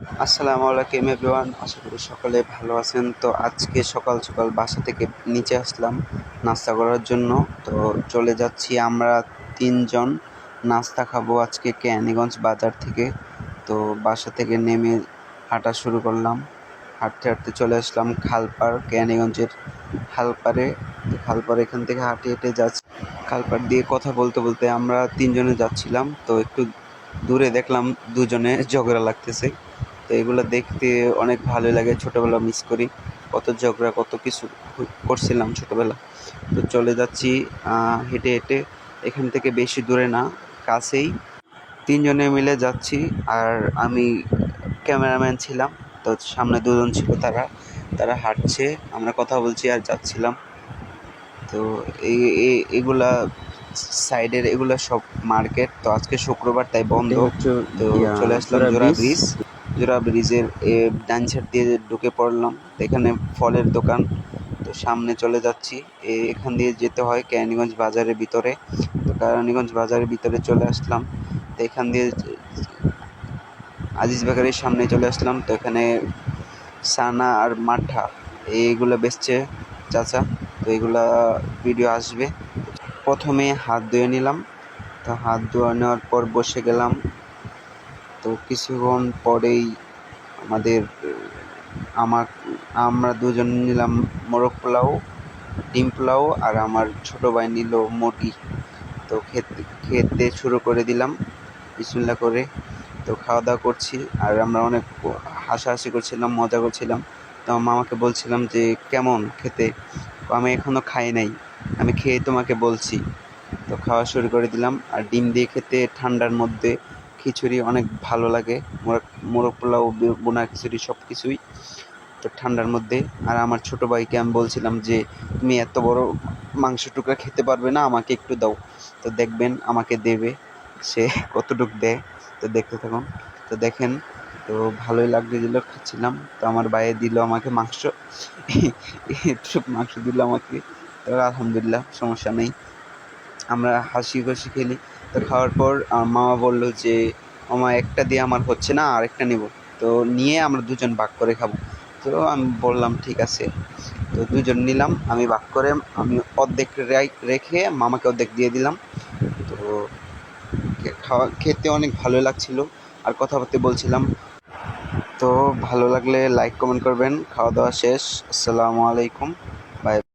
আসসালামু আলাইকুম এভরিওয়ান, আশা করি সকলে ভালো আছেন। তো আজকে সকাল সকাল বাসা থেকে নিচে আসলাম নাস্তা করার জন্য। তো চলে যাচ্ছি আমরা 3 জন নাস্তা খাবো আজকে কেরানীগঞ্জ বাজার থেকে। তো বাসা থেকে নেমে হাঁটা শুরু করলাম। হাঁটতে হাঁটতে চলে আসলাম খালপাড়, কেরানীগঞ্জের খালপাড়ে। তো খালপাড় এখান থেকে হাঁটে হেঁটে যাচ্ছি। খালপাড় দিয়ে কথা বলতে বলতে আমরা 3 জনে যাচ্ছিলাম। তো একটু দূরে দেখলাম 2জনে ঝগড়া লাগতেছে। তো এগুলো দেখতে অনেক ভালোই লাগে, ছোটোবেলা মিস করি, কত ঝগড়া কত কিছু করছিলাম ছোটোবেলা। তো চলে যাচ্ছি হেঁটে হেঁটে, এখান থেকে বেশি দূরে না, কাছেই। 3জনে মিলে যাচ্ছি, আর আমি ক্যামেরাম্যান ছিলাম। তো সামনে 2জন ছিল, তারা হাঁটছে, আমরা কথা বলছি আর যাচ্ছিলাম। তো এগুলা সাইডের এগুলা সব মার্কেট। তো আজকে শুক্রবার তাই বন্ধ। তো চলে আসলাম জোড়া ব্রিজের ডান সাইড দিয়ে ঢুকে পড়লাম। এখানে ফলের দোকান। তো সামনে চলে যাচ্ছি, এখান দিয়ে যেতে হয় কেরানীগঞ্জ বাজারের ভিতরে। তো কেরানীগঞ্জ বাজারের ভিতরে চলে আসলাম। তো এখান দিয়ে আজিজ বেকারির সামনে চলে আসলাম। তো এখানে সানা আর মাঠা এইগুলো বেচছে চাচা। তো এগুলা ভিডিও আসবে। প্রথমে হাত ধুয়ে নিলাম। তো হাত ধোয়া নেওয়ার পর বসে গেলাম। তো কিছুক্ষণ পরেই আমরা 2জন নিলাম মোরগ পোলাও, ডিম পোলাও, আর আমার ছোটো ভাই নিল মোটি। তো খেতে শুরু করে দিলাম বিসমিল্লাহ করে। তো খাওয়া দাওয়া করছি, আর আমরা অনেক হাসাহাসি করছিলাম, মজা করছিলাম। তো আমার মামাকে বলছিলাম যে কেমন খেতে। আমি এখনও খাই নাই, আমি খেয়ে তোমাকে বলছি। তো খাওয়া শুরু করে দিলাম। আর ডিম দিয়ে খেতে ঠান্ডার মধ্যে খিচুড়ি অনেক ভালো লাগে, মোরগ পোলাও, বোনা খিচুড়ি সব কিছুই। তো ঠান্ডার মধ্যে, আর আমার ছোটো ভাইকে আমি বলছিলাম যে তুমি এত বড় মাংস টুকরা খেতে পারবে না, আমাকে একটু দাও। তো দেখবেন আমাকে দেবে সে কতটুক দেয়। তো দেখতে থাকুন। তো দেখেন, তো ভালোই লাগছিল, খাচ্ছিলাম। তো আমার ভাইয়ে দিল আমাকে মাংস, একটু মাংস দিল আমাকে। তো আলহামদুলিল্লাহ, সমস্যা নেই, আমরা হাসি খুশি খেলি। তো খাওয়ার পর আমার মামা বললো যে মামা একটা দিয়ে আমার হচ্ছে না, আরেকটা নেব। তো নিয়ে আমরা 2জন ভাগ করে খাবো। তো আমি বললাম ঠিক আছে। তো 2জন নিলাম, আমি ভাগ করে আমি অর্ধেক রেখে মামাকে অর্ধেক দিয়ে দিলাম। তো খেতে অনেক ভালো লাগছিল, আর কথাবার্তা বলছিলাম। তো ভালো লাগলে লাইক কমেন্ট করবেন। খাওয়া দাওয়া শেষ, আসসালামু আলাইকুম, বাই।